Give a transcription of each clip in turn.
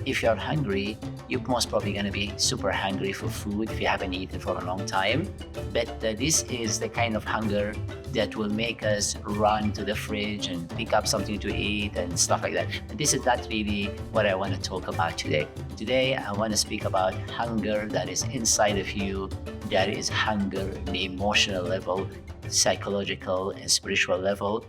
if you're hungry, you're most probably going to be super hungry for food if you haven't eaten for a long time. But this is the kind of hunger that will make us run to the fridge and pick up something to eat and stuff like that. And this is not really what I want to talk about today. Today, I want to speak about hunger that is inside of you, that is hunger on the emotional level, psychological and spiritual level.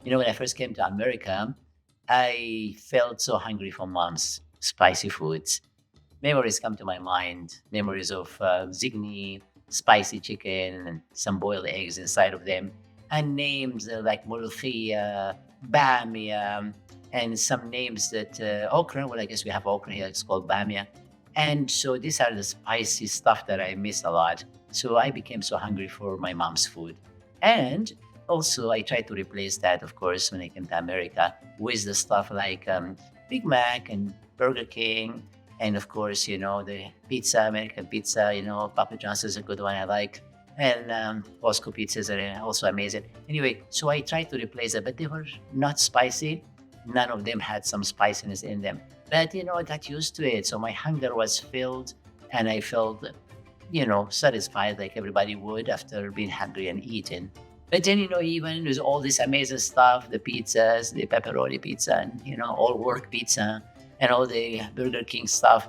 When I first came to America, I felt so hungry for mom's spicy foods. Memories come to my mind, memories of zigni, spicy chicken, and some boiled eggs inside of them, and names like mulfiya, bamia, and some names that okra. Well, I guess we have okra here. It's called bamia. And so these are the spicy stuff that I miss a lot. So I became so hungry for my mom's food. And also, I tried to replace that, of course, when I came to America with the stuff like Big Mac and Burger King. And of course, the pizza, American pizza, Papa John's is a good one I like. And Costco pizzas are also amazing. Anyway, so I tried to replace it, but they were not spicy. None of them had some spiciness in them. But, I got used to it. So my hunger was filled and I felt, satisfied like everybody would after being hungry and eating. But then, even with all this amazing stuff, the pizzas, the pepperoni pizza, and, all work pizza, and all the Burger King stuff,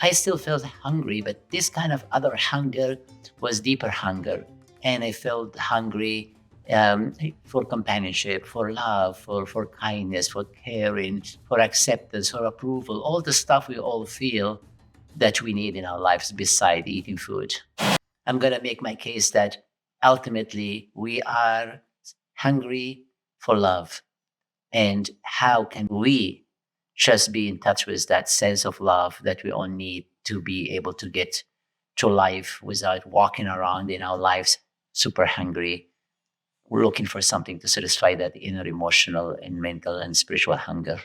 I still felt hungry. But this kind of other hunger was deeper hunger. And I felt hungry for companionship, for love, for kindness, for caring, for acceptance, for approval, all the stuff we all feel that we need in our lives beside eating food. I'm going to make my case that ultimately we are hungry for love. And how can we just be in touch with that sense of love that we all need to be able to get to life without walking around in our lives super hungry? We're looking for something to satisfy that inner emotional and mental and spiritual hunger.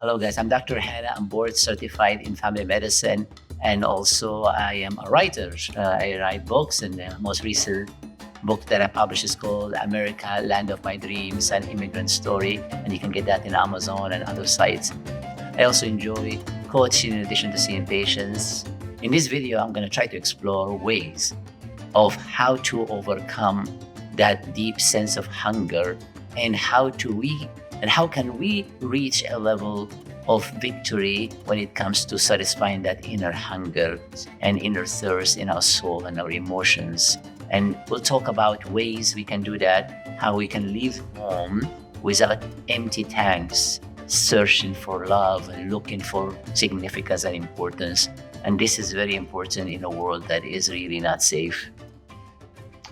Hello, guys. I'm Dr. Hanna. I'm board certified in family medicine, and also I am a writer. I write books, and the most recent book that I published is called America, Land of My Dreams, an Immigrant Story, and you can get that in Amazon and other sites. I also enjoy coaching in addition to seeing patients. In this video, I'm going to try to explore ways of how to overcome that deep sense of hunger, and how can we reach a level of victory when it comes to satisfying that inner hunger and inner thirst in our soul and our emotions. And we'll talk about ways we can do that, how we can leave home without empty tanks, searching for love and looking for significance and importance. And this is very important in a world that is really not safe.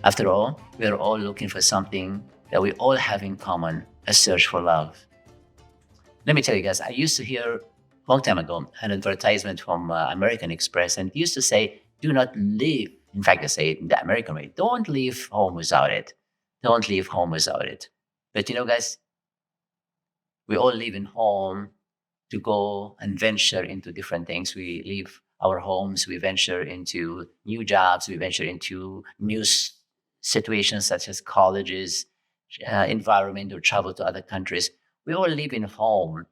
After all, we are all looking for something that we all have in common, a search for love. Let me tell you guys, I used to hear a long time ago an advertisement from American Express, and it used to say, do not leave. In fact, they say it in the American way, don't leave home without it. Don't leave home without it. But guys, we all leave in home to go and venture into different things. We leave our homes, we venture into new jobs, we venture into new situations such as colleges, environment, or travel to other countries. We all live in home,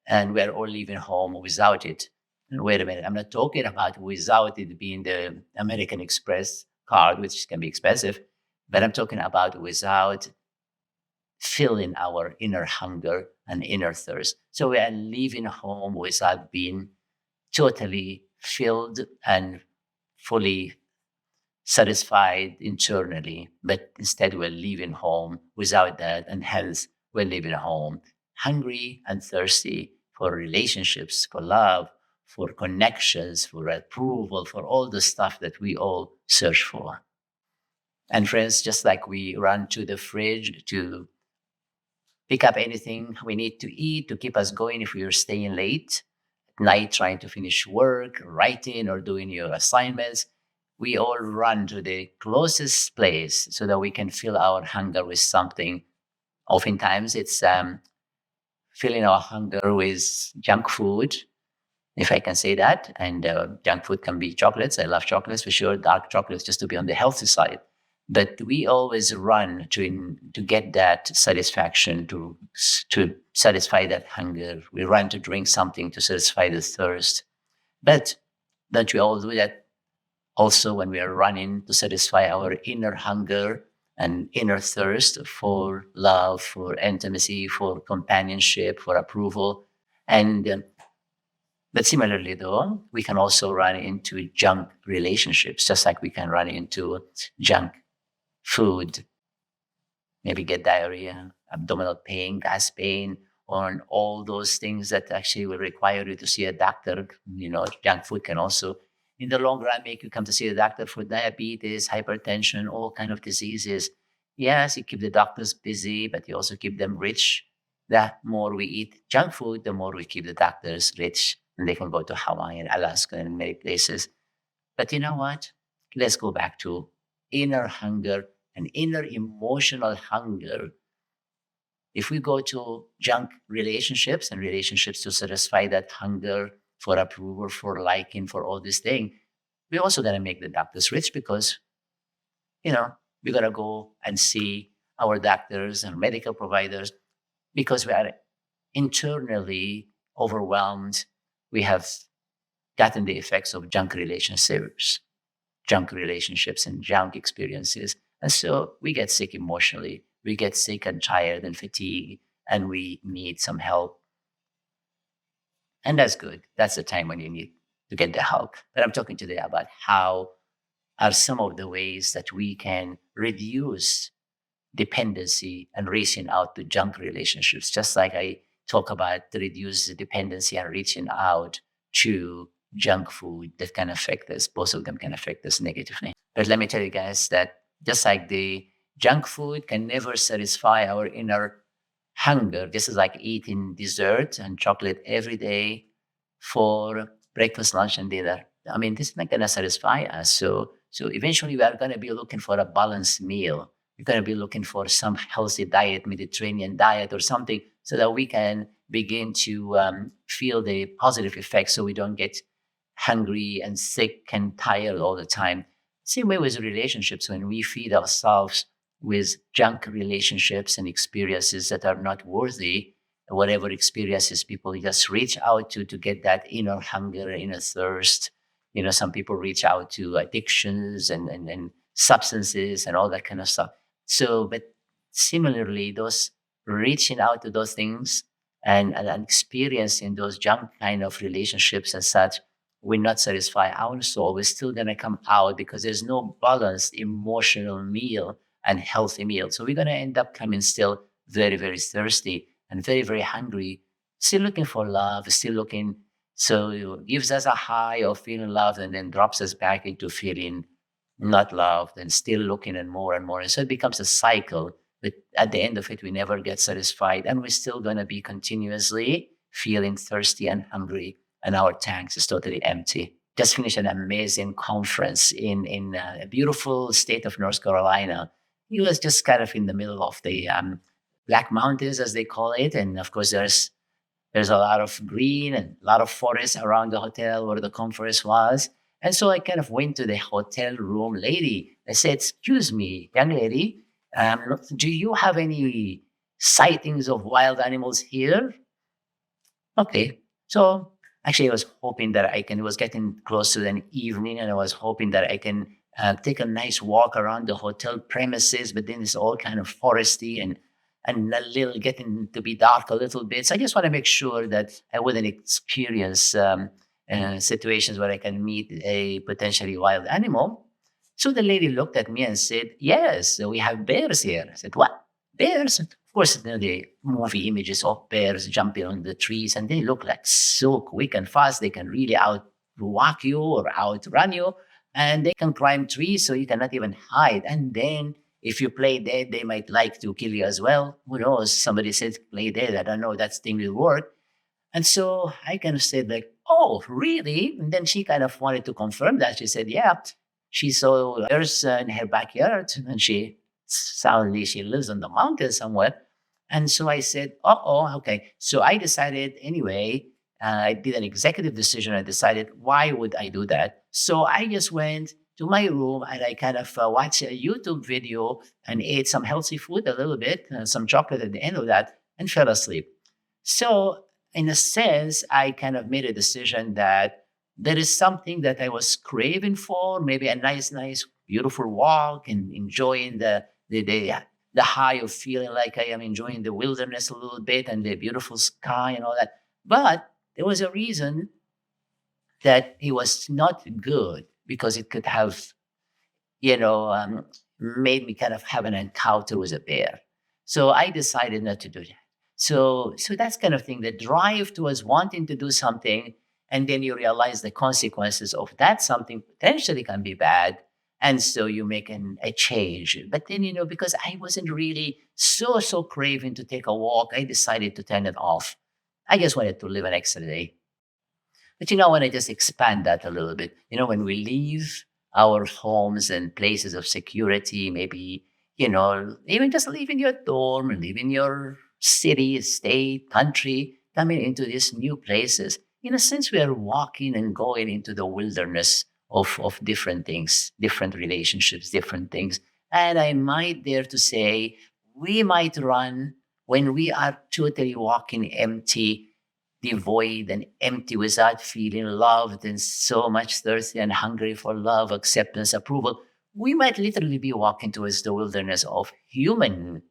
and we're all living home without it. And wait a minute, I'm not talking about without it being the American Express card, which can be expensive, but I'm talking about without filling our inner hunger and inner thirst. So we are living home without being totally filled and fully satisfied internally, but instead we're leaving home without that, and hence we're leaving home hungry and thirsty for relationships, for love, for connections, for approval, for all the stuff that we all search for. And friends, just like we run to the fridge to pick up anything we need to eat to keep us going if we are staying late at night trying to finish work, writing, or doing your assignments, we all run to the closest place so that we can fill our hunger with something. Oftentimes, it's filling our hunger with junk food, if I can say that. And junk food can be chocolates. I love chocolates for sure, dark chocolates, just to be on the healthy side. But we always run to get that satisfaction, to satisfy that hunger. We run to drink something to satisfy the thirst. But don't we all do that also when we are running to satisfy our inner hunger and inner thirst for love, for intimacy, for companionship, for approval? And but similarly, though, we can also run into junk relationships, just like we can run into junk food, maybe get diarrhea, abdominal pain, gas pain, or all those things that actually will require you to see a doctor. Junk food can also, in the long run, make you come to see a doctor for diabetes, hypertension, all kind of diseases. Yes, you keep the doctors busy, but you also keep them rich. The more we eat junk food, the more we keep the doctors rich, and they can go to Hawaii and Alaska and many places. But you know what? Let's go back to inner hunger and inner emotional hunger. If we go to junk relationships and relationships to satisfy that hunger for approval, for liking, for all this thing, we're also going to make the doctors rich because, we're going to go and see our doctors and medical providers because we are internally overwhelmed. We have gotten the effects of junk relationships and junk experiences. And so we get sick emotionally. We get sick and tired and fatigued, and we need some help. And that's good. That's the time when you need to get the help. But I'm talking today about how are some of the ways that we can reduce dependency and reaching out to junk relationships, just like I talk about to reduce the dependency and reaching out to junk food that can affect us. Both of them can affect us negatively. But let me tell you guys that just like the junk food can never satisfy our inner hunger, this is like eating dessert and chocolate every day for breakfast, lunch, and dinner. I mean, this is not going to satisfy us. So eventually we are going to be looking for a balanced meal. We're going to be looking for some healthy diet, Mediterranean diet or something, so that we can begin to feel the positive effects so we don't get hungry and sick and tired all the time. Same way with relationships, when we feed ourselves with junk relationships and experiences that are not worthy, whatever experiences people just reach out to get that inner hunger, inner thirst. Some people reach out to addictions and substances and all that kind of stuff. So, but similarly, those reaching out to those things and experiencing those junk kind of relationships and such will not satisfy our soul. We're still going to come out because there's no balanced emotional meal and healthy meal. So we're going to end up coming still very, very thirsty and very, very hungry, still looking for love, still looking. So it gives us a high of feeling loved and then drops us back into feeling not loved and still looking and more and more. And so it becomes a cycle. But at the end of it, we never get satisfied. And we're still going to be continuously feeling thirsty and hungry. And our tanks is totally empty. Just finished an amazing conference in a beautiful state of North Carolina. It was just kind of in the middle of the Black Mountains, as they call it. And of course, there's a lot of green and a lot of forest around the hotel where the conference was. And so I kind of went to the hotel room lady. I said, "Excuse me, young lady, do you have any sightings of wild animals here?" Okay. So actually, I was hoping that it was getting close to the evening, and I was hoping that I can take a nice walk around the hotel premises, but then it's all kind of foresty and a little getting to be dark a little bit. So I just want to make sure that I wouldn't experience situations where I can meet a potentially wild animal. So the lady looked at me and said, "Yes, we have bears here." I said, "What? Bears?" Of course, the movie images of bears jumping on the trees, and they look like so quick and fast. They can really outwalk you or outrun you, and they can climb trees so you cannot even hide. And then if you play dead, they might like to kill you as well. Who knows? Somebody said play dead. I don't know. That thing will work. And so I kind of said like, "Oh, really?" And then she kind of wanted to confirm that. She said, "Yeah, she saw bears in her backyard, and she lives on the mountain somewhere." And so I said, "Oh, okay." So I decided anyway. I did an executive decision. I decided, why would I do that? So I just went to my room and I kind of watched a YouTube video and ate some healthy food a little bit, some chocolate at the end of that, and fell asleep. So, in a sense, I kind of made a decision that there is something that I was craving for, maybe a nice, beautiful walk and enjoying the high of feeling like I am enjoying the wilderness a little bit and the beautiful sky and all that. But there was a reason that it was not good because it could have, you know, made me kind of have an encounter with a bear. So I decided not to do that. So that's kind of thing. The drive towards wanting to do something, and then you realize the consequences of that something potentially can be bad, and so you make a change. But then because I wasn't really so craving to take a walk, I decided to turn it off. I just wanted to live an extra day. But I want to just expand that a little bit. When we leave our homes and places of security, maybe, even just leaving your dorm and leaving your city, state, country, coming into these new places, in a sense, we are walking and going into the wilderness of different things, different relationships, different things. And I might dare to say, we might run when we are totally walking empty, devoid and empty without feeling loved and so much thirsty and hungry for love, acceptance, approval. We might literally be walking towards the wilderness of human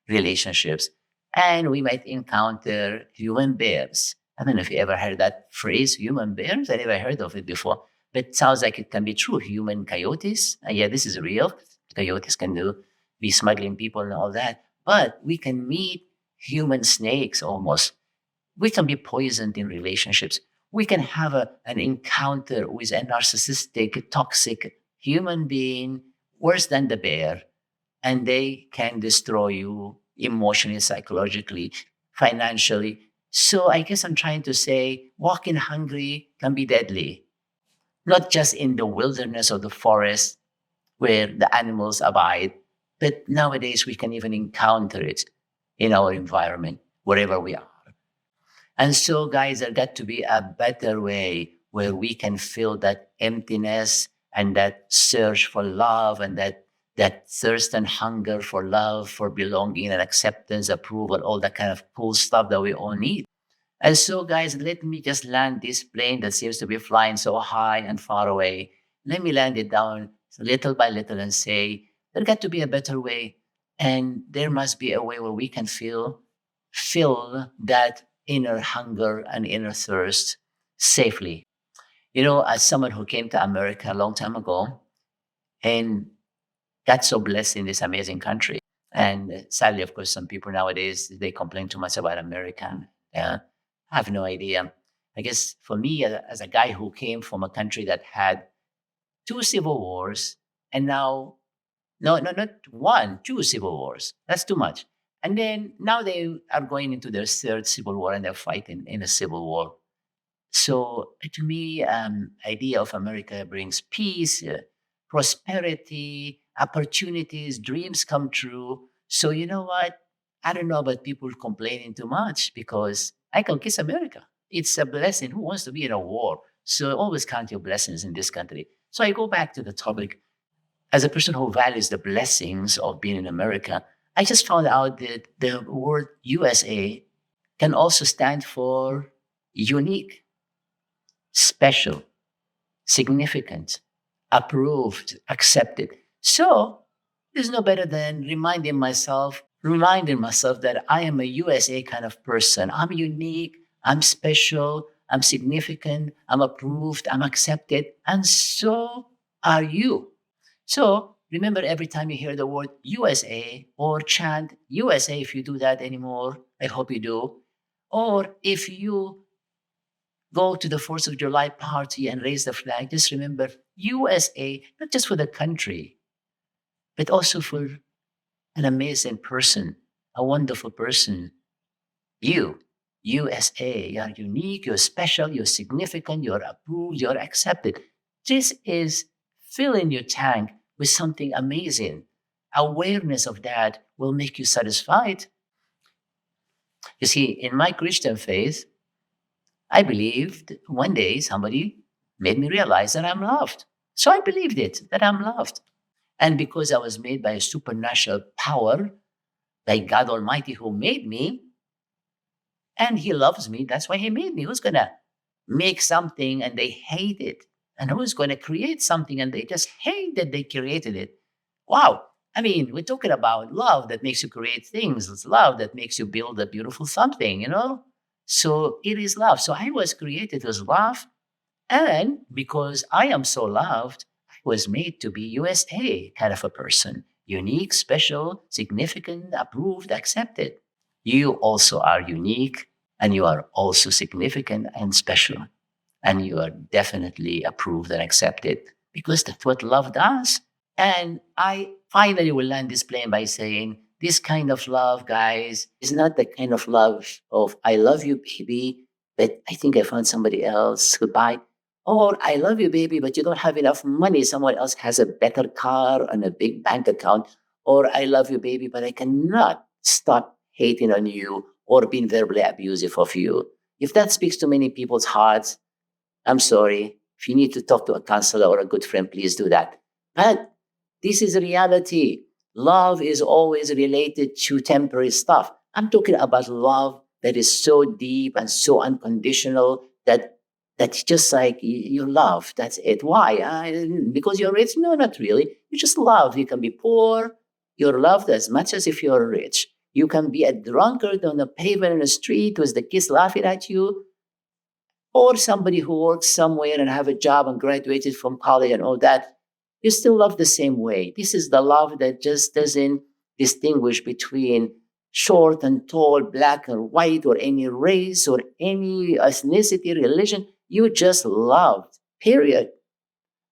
relationships, and we might encounter human bears. I don't know if you ever heard that phrase, human bears. I never heard of it before, but it sounds like it can be true. Human coyotes. Yeah, this is real. Coyotes can be smuggling people and all that, but we can meet human snakes almost. We can be poisoned in relationships. We can have an encounter with a narcissistic, toxic human being worse than the bear, and they can destroy you emotionally, psychologically, financially. So I guess I'm trying to say walking hungry can be deadly, not just in the wilderness or the forest where the animals abide, but nowadays we can even encounter it in our environment, wherever we are. And so, guys, there got to be a better way where we can fill that emptiness and that search for love and that thirst and hunger for love, for belonging and acceptance, approval, all that kind of cool stuff that we all need. And so, guys, let me just land this plane that seems to be flying so high and far away. Let me land it down little by little and say, there got to be a better way. And there must be a way where we can fill that inner hunger and inner thirst safely. As someone who came to America a long time ago and got so blessed in this amazing country. And sadly, of course, some people nowadays, they complain too much about America. I have no idea. I guess for me, as a guy who came from a country that had two civil wars, and now, no, not one, two civil wars. That's too much. And then now they are going into their third civil war and they're fighting in a civil war. So to me, idea of America brings peace, prosperity, opportunities, dreams come true. So you know what? I don't know about people complaining too much because I can kiss America. It's a blessing. Who wants to be in a war? So always count your blessings in this country. So I go back to the topic. As a person who values the blessings of being in America, I just found out that the word USA can also stand for unique, special, significant, approved, accepted. So there's no better than reminding myself that I am a USA kind of person. I'm unique, I'm special, I'm significant, I'm approved, I'm accepted, and so are you. So remember, every time you hear the word USA or chant USA, if you do that anymore, I hope you do. Or if you go to the 4th of July party and raise the flag, just remember USA, not just for the country, but also for an amazing person, a wonderful person. You, USA, you're unique, you're special, you're significant, you're approved, you're accepted. This is filling your tank with something amazing. Awareness of that will make you satisfied. You see, in my Christian faith, I believed one day somebody made me realize that I'm loved. So I believed it, that I'm loved. And because I was made by a supernatural power, by God Almighty who made me, and He loves me, that's why He made me. Who's going to make something and they hate it? And who's going to create something and they just hate that they created it? Wow. I mean, we're talking about love that makes you create things. It's love that makes you build a beautiful something, you know? So it is love. So I was created as love. And because I am so loved, I was made to be U.S.A. kind of a person. Unique, special, significant, approved, accepted. You also are unique and you are also significant and special. And you are definitely approved and accepted because that's what love does. And I finally will land this plane by saying this kind of love, guys, is not the kind of love of I love you, baby, but I think I found somebody else. Goodbye. Or I love you, baby, but you don't have enough money. Someone else has a better car and a big bank account. Or I love you, baby, but I cannot stop hating on you or being verbally abusive of you. If that speaks to many people's hearts, I'm sorry. If you need to talk to a counselor or a good friend, please do that. But this is reality. Love is always related to temporary stuff. I'm talking about love that is so deep and so unconditional that's just like you love. That's it. Why? Because you're rich? No, not really. You just love. You can be poor. You're loved as much as if you're rich. You can be a drunkard on the pavement in the street with the kids laughing at you, or somebody who works somewhere and have a job and graduated from college and all that. You still love the same way. This is the love that just doesn't distinguish between short and tall, black and white, or any race or any ethnicity, religion. You just loved, period.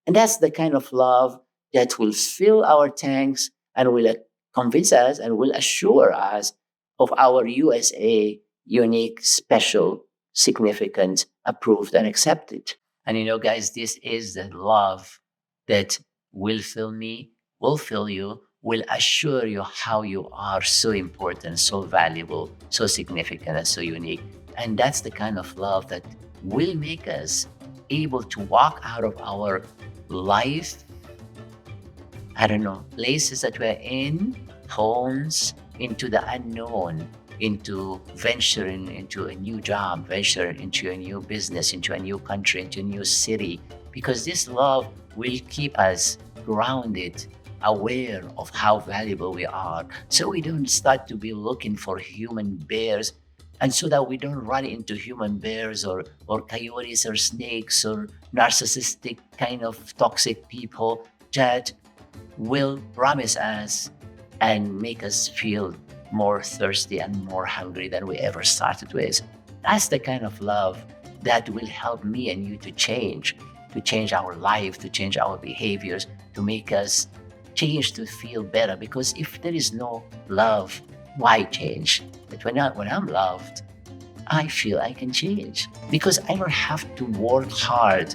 And that's the kind of love that will fill our tanks and will convince us and will assure us of our U.S.A. unique, special, significant, approved, and accepted. And you know, guys, this is the love that will fill me, will fill you, will assure you how you are so important, so valuable, so significant, and so unique. And that's the kind of love that will make us able to walk out of our life, I don't know, places that we're in, homes, into the unknown, into venturing into a new job, venturing into a new business, into a new country, into a new city, because this love will keep us grounded, aware of how valuable we are, so we don't start to be looking for human bears, and so that we don't run into human bears or coyotes or snakes or narcissistic kind of toxic people that will promise us and make us feel more thirsty and more hungry than we ever started with. That's the kind of love that will help me and you to change our life, to change our behaviors, to make us change to feel better. Because if there is no love, why change? But when I'm loved, I feel I can change because I don't have to work hard.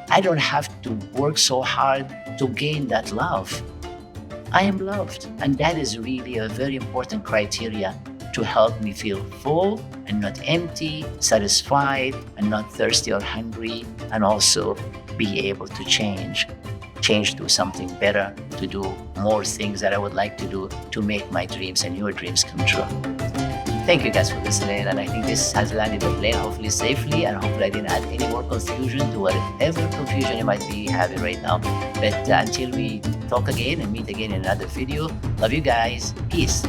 I don't have to work so hard to gain that love. I am loved. And that is really a very important criteria to help me feel full and not empty, satisfied and not thirsty or hungry, and also be able to change to something better, to do more things that I would like to do to make my dreams and your dreams come true. Thank you guys for listening, and I think this has landed the plane hopefully safely, and hopefully I didn't add any more confusion to whatever confusion you might be having right now. But until we talk again and meet again in another video, love you guys. Peace.